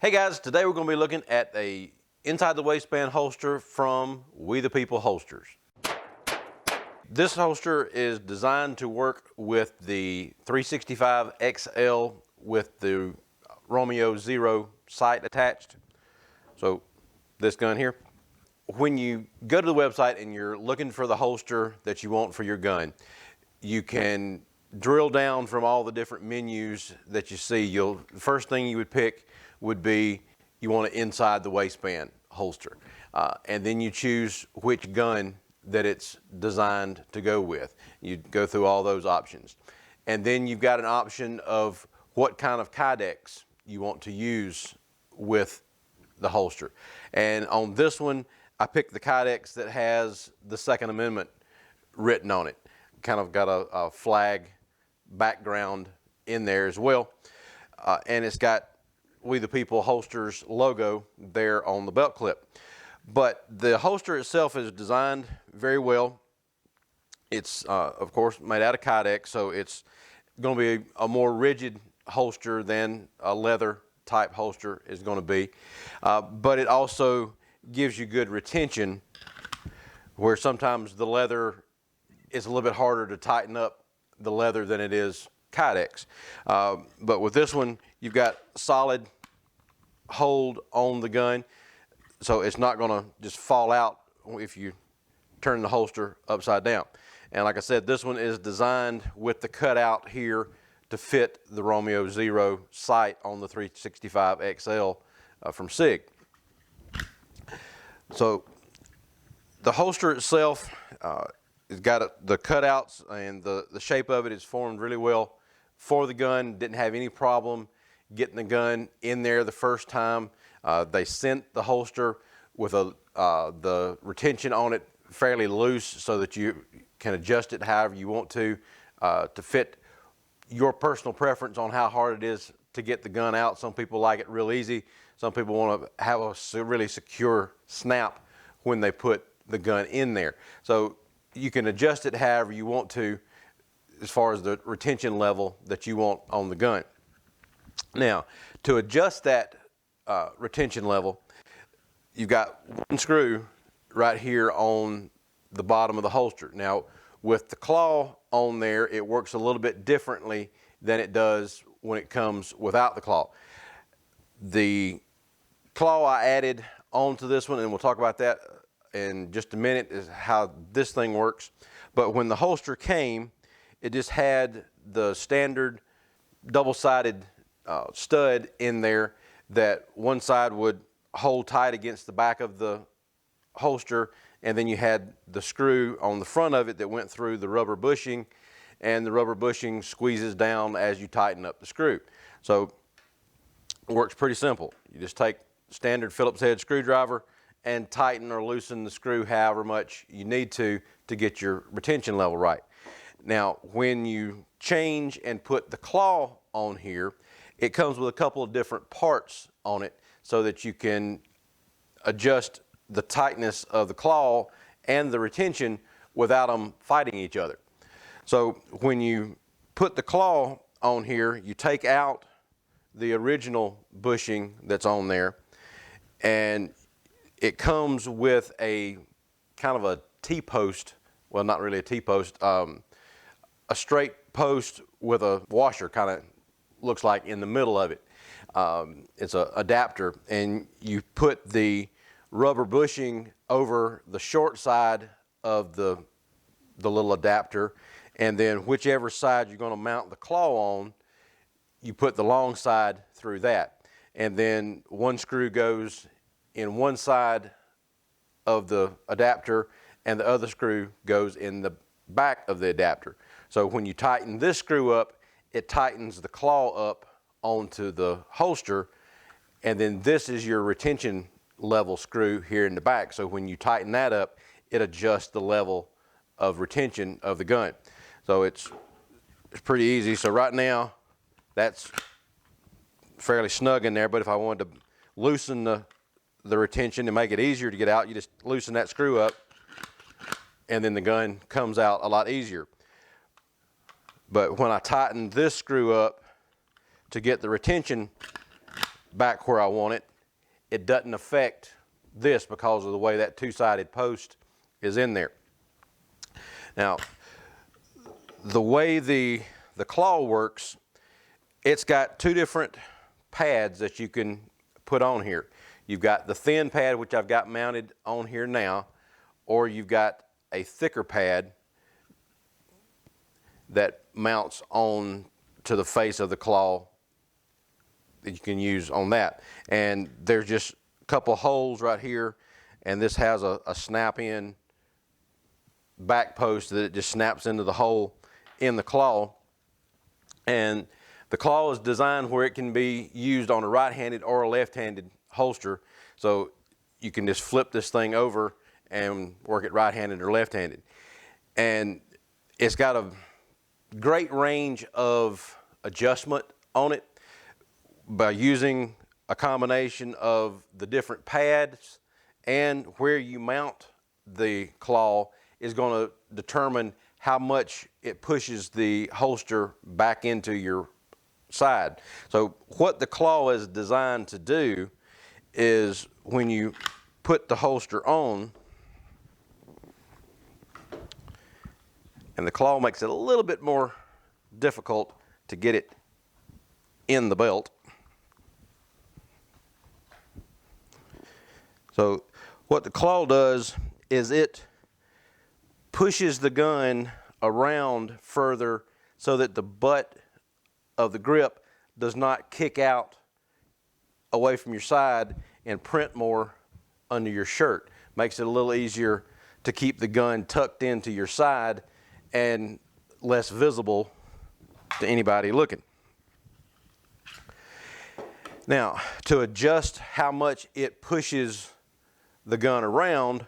Hey guys, today we're going to be looking at a inside the waistband holster from We the People Holsters. This holster is designed to work with the 365XL with the Romeo 0 sight attached. So this gun here. When you go to the website and you're looking for the holster that you want for your gun, you can drill down from all the different menus that you see. The first thing you would pick would be you want an inside the waistband holster. And then you choose which gun that it's designed to go with. You go through all those options. And then you've got an option of what kind of Kydex you want to use with the holster. And on this one, I picked the Kydex that has the Second Amendment written on it. Kind of got a flag background in there as well. And it's got We the People Holsters logo there on the belt clip. But the holster itself is designed very well. It's of course made out of Kydex, so it's going to be a more rigid holster than a leather type holster is going to be. But it also gives you good retention, where sometimes the leather is a little bit harder to tighten up the leather than it is Kydex. But with this one, you've got solid hold on the gun, so it's not going to just fall out if you turn the holster upside down. And like I said, this one is designed with the cutout here to fit the Romeo 0 sight on the 365XL from Sig. So the holster itself it's got the cutouts, and the shape of it is formed really well for the gun. Didn't have any problem getting the gun in there the first time. They sent the holster with the retention on it fairly loose so that you can adjust it however you want to fit your personal preference on how hard it is to get the gun out. Some people like it real easy. Some people want to have a really secure snap when they put the gun in there. So you can adjust it however you want to as far as the retention level that you want on the gun. Now, to adjust that retention level, you've got one screw right here on the bottom of the holster. Now, with the claw on there, it works a little bit differently than it does when it comes without the claw. The claw I added onto this one, and we'll talk about that in just a minute, is how this thing works. But when the holster came, it just had the standard double-sided stud in there that one side would hold tight against the back of the holster, and then you had the screw on the front of it that went through the rubber bushing, and the rubber bushing squeezes down as you tighten up the screw. So it works pretty simple. You just take standard Phillips head screwdriver and tighten or loosen the screw however much you need to get your retention level right. Now, when you change and put the claw on here, it comes with a couple of different parts on it so that you can adjust the tightness of the claw and the retention without them fighting each other. So when you put the claw on here, you take out the original bushing that's on there, and it comes with a kind of a T-post, well, not really a T-post, a straight post with a washer, kind of looks like in the middle of it. It's an adapter, and you put the rubber bushing over the short side of the little adapter, and then whichever side you're going to mount the claw on, you put the long side through that. And then one screw goes in one side of the adapter, and the other screw goes in the back of the adapter. So when you tighten this screw up, it tightens the claw up onto the holster, and then this is your retention level screw here in the back. So when you tighten that up, it adjusts the level of retention of the gun. So it's pretty easy. So right now, that's fairly snug in there, but if I wanted to loosen the retention and make it easier to get out, you just loosen that screw up, and then the gun comes out a lot easier. But when I tighten this screw up to get the retention back where I want it, it doesn't affect this because of the way that two-sided post is in there. Now, the way the claw works, it's got two different pads that you can put on here. You've got the thin pad, which I've got mounted on here now, or you've got a thicker pad that mounts on to the face of the claw that you can use on that. And there's just a couple holes right here, and this has a snap-in back post that it just snaps into the hole in the claw. And the claw is designed where it can be used on a right-handed or a left-handed holster, so you can just flip this thing over and work it right-handed or left-handed. And it's got a great range of adjustment on it by using a combination of the different pads, and where you mount the claw is going to determine how much it pushes the holster back into your side. So what the claw is designed to do is when you put the holster on, and the claw makes it a little bit more difficult to get it in the belt. So what the claw does is it pushes the gun around further so that the butt of the grip does not kick out away from your side and print more under your shirt. Makes it a little easier to keep the gun tucked into your side and less visible to anybody looking. Now, to adjust how much it pushes the gun around,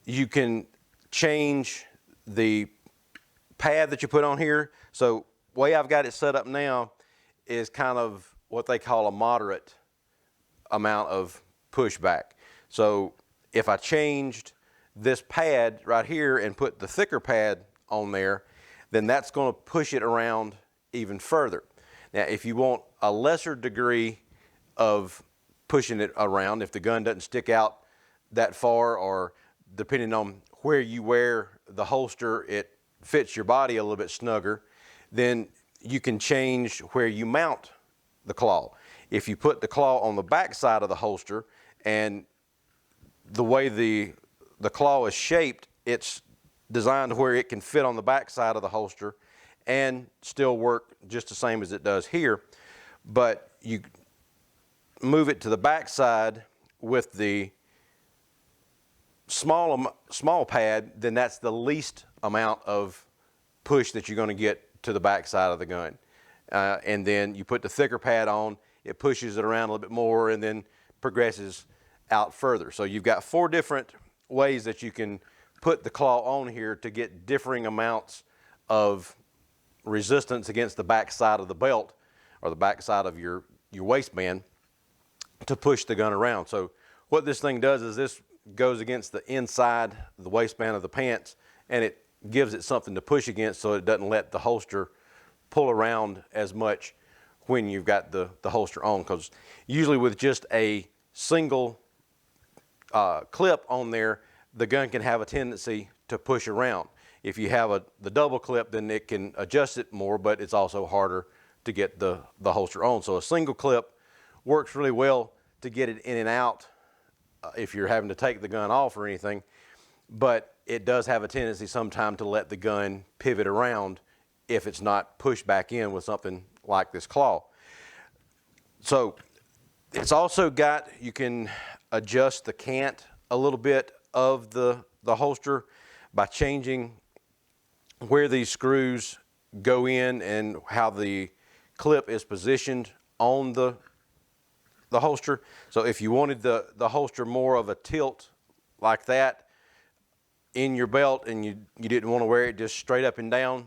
you can change the pad that you put on here. So the way I've got it set up now is kind of what they call a moderate amount of pushback. So if I changed this pad right here and put the thicker pad on there, then that's going to push it around even further. Now, if you want a lesser degree of pushing it around, if the gun doesn't stick out that far, or depending on where you wear the holster, it fits your body a little bit snugger, then you can change where you mount the claw. If you put the claw on the back side of the holster, and the way the claw is shaped, it's designed to where it can fit on the back side of the holster and still work just the same as it does here. But you move it to the back side with the small pad, then that's the least amount of push that you're going to get to the back side of the gun. And then you put the thicker pad on, it pushes it around a little bit more and then progresses out further. So you've got 4 different ways that you can put the claw on here to get differing amounts of resistance against the back side of the belt or the back side of your waistband to push the gun around. So what this thing does is this goes against the inside of the waistband of the pants, and it gives it something to push against so it doesn't let the holster pull around as much when you've got the holster on, because usually with just a single clip on there, the gun can have a tendency to push around. If you have the double clip, then it can adjust it more, but it's also harder to get the holster on. So a single clip works really well to get it in and out if you're having to take the gun off or anything, but it does have a tendency sometime to let the gun pivot around if it's not pushed back in with something like this claw. So it's also got, you can adjust the cant a little bit of the holster by changing where these screws go in and how the clip is positioned on the holster. So if you wanted the holster more of a tilt like that in your belt and you didn't want to wear it just straight up and down,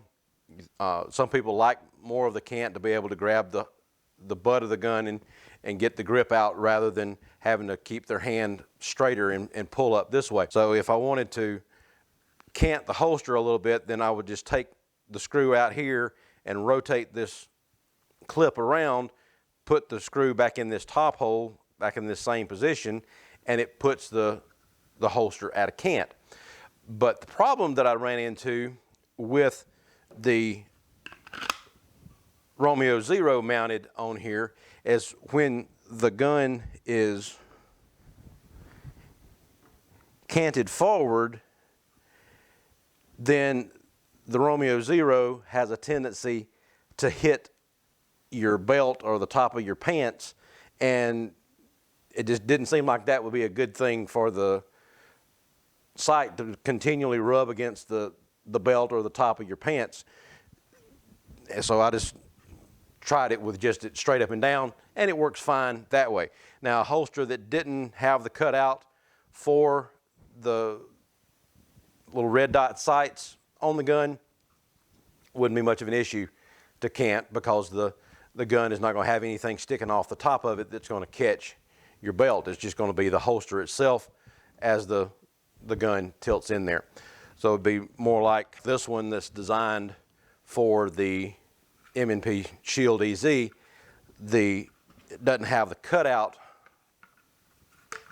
some people like more of the cant to be able to grab the butt of the gun and get the grip out rather than having to keep their hand straighter and pull up this way. So if I wanted to cant the holster a little bit, then I would just take the screw out here and rotate this clip around, put the screw back in this top hole, back in this same position, and it puts the holster at a cant. But the problem that I ran into with the Romeo Zero mounted on here is when the gun is canted forward, then the Romeo Zero has a tendency to hit your belt or the top of your pants, and it just didn't seem like that would be a good thing for the sight to continually rub against the belt or the top of your pants. And so I just tried it with just it straight up and down, and it works fine that way. Now, a holster that didn't have the cutout for the little red dot sights on the gun wouldn't be much of an issue to cant, because the gun is not going to have anything sticking off the top of it that's going to catch your belt. It's just going to be the holster itself as the gun tilts in there. So it'd be more like this one that's designed for the M&P Shield EZ. It doesn't have the cutout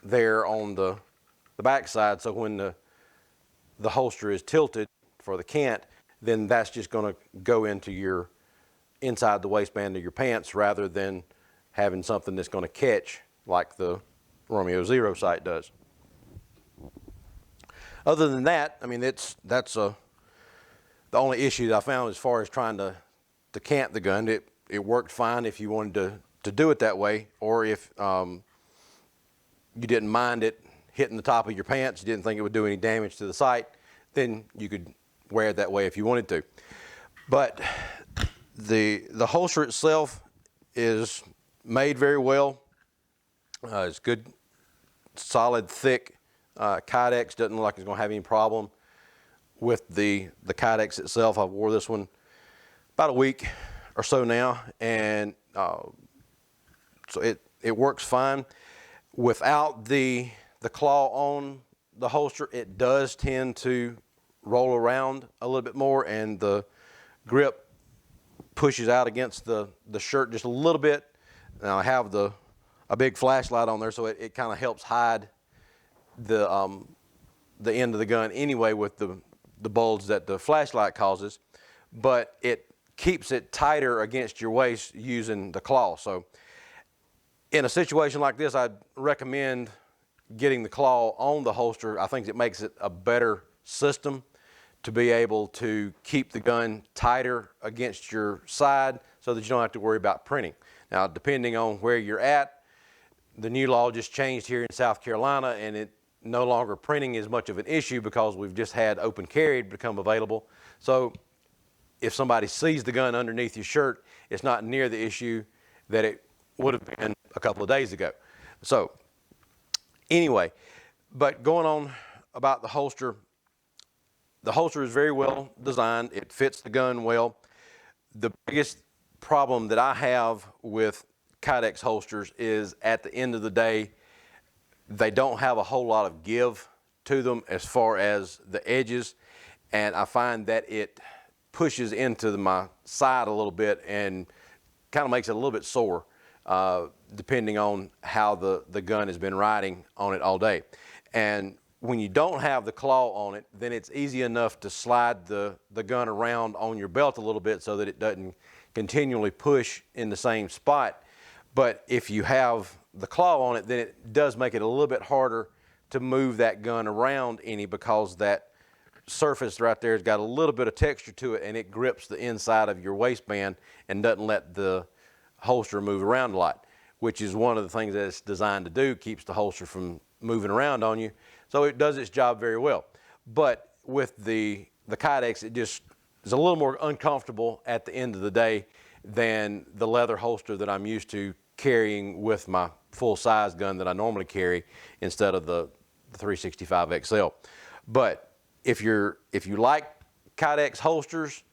there on the back side, so when the holster is tilted for the cant, then that's just going to go into your inside the waistband of your pants, rather than having something that's going to catch like the Romeo Zero sight does. Other than that, I mean, that's the only issue that I found as far as trying to cant the gun. It worked fine if you wanted to do it that way, or if you didn't mind it hitting the top of your pants, you didn't think it would do any damage to the sight, then you could wear it that way if you wanted to. But the holster itself is made very well. It's good, solid, thick. Kydex doesn't look like it's going to have any problem with the Kydex itself. I wore this one about a week or so now, and so it works fine. Without the claw on the holster, it does tend to roll around a little bit more, and the grip pushes out against the shirt just a little bit. Now I have a big flashlight on there, so it kind of helps hide the end of the gun anyway with the bulge that the flashlight causes, but it keeps it tighter against your waist using the claw. So in a situation like this, I'd recommend getting the claw on the holster. I think it makes it a better system to be able to keep the gun tighter against your side so that you don't have to worry about printing. Now, depending on where you're at, the new law just changed here in South Carolina, and it no longer printing is much of an issue because we've just had open carry become available. So if somebody sees the gun underneath your shirt, it's not near the issue that it would have been a couple of days ago. So anyway, but going on about the holster is very well designed. It fits the gun well. The biggest problem that I have with Kydex holsters is, at the end of the day, they don't have a whole lot of give to them as far as the edges, and I find that it pushes into my side a little bit and kind of makes it a little bit sore, depending on how the gun has been riding on it all day. And when you don't have the claw on it, then it's easy enough to slide the gun around on your belt a little bit so that it doesn't continually push in the same spot. But if you have the claw on it, then it does make it a little bit harder to move that gun around any, because that surface right there has got a little bit of texture to it, and it grips the inside of your waistband and doesn't let the holster move around a lot, which is one of the things that it's designed to do, keeps the holster from moving around on you. So it does its job very well. But with the Kydex, it just is a little more uncomfortable at the end of the day than the leather holster that I'm used to carrying with my full-size gun that I normally carry instead of the 365XL. But if you like Kydex holsters,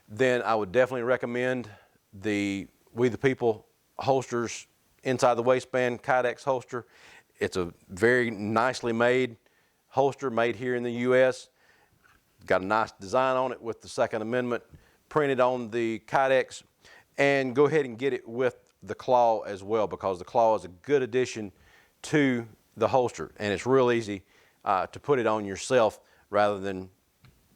then I would definitely recommend the We the People holsters inside the waistband Kydex holster. It's a very nicely made holster, made here in the U.S. Got a nice design on it with the Second Amendment printed on the Kydex. And go ahead and get it with the claw as well, because the claw is a good addition to the holster, and it's real easy to put it on yourself rather than,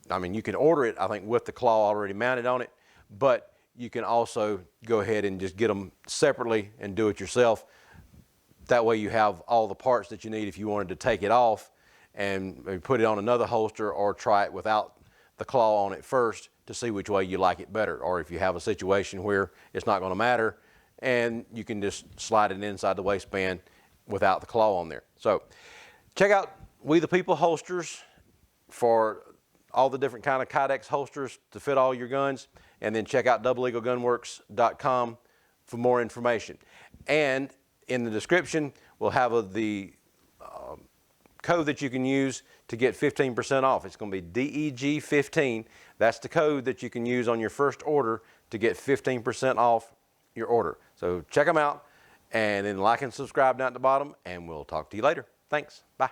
I mean, you can order it, I think, with the claw already mounted on it, but you can also go ahead and just get them separately and do it yourself. That way you have all the parts that you need if you wanted to take it off and maybe put it on another holster, or try it without the claw on it first to see which way you like it better. Or if you have a situation where it's not going to matter, and you can just slide it inside the waistband without the claw on there. So check out We the People holsters for all the different kind of Kydex holsters to fit all your guns, and then check out doubleeaglegunworks.com for more information. And in the description, we'll have the code that you can use to get 15% off. It's going to be DEG15. That's the code that you can use on your first order to get 15% off your order. So check them out, and then like and subscribe down at the bottom, and we'll talk to you later. Thanks. Bye.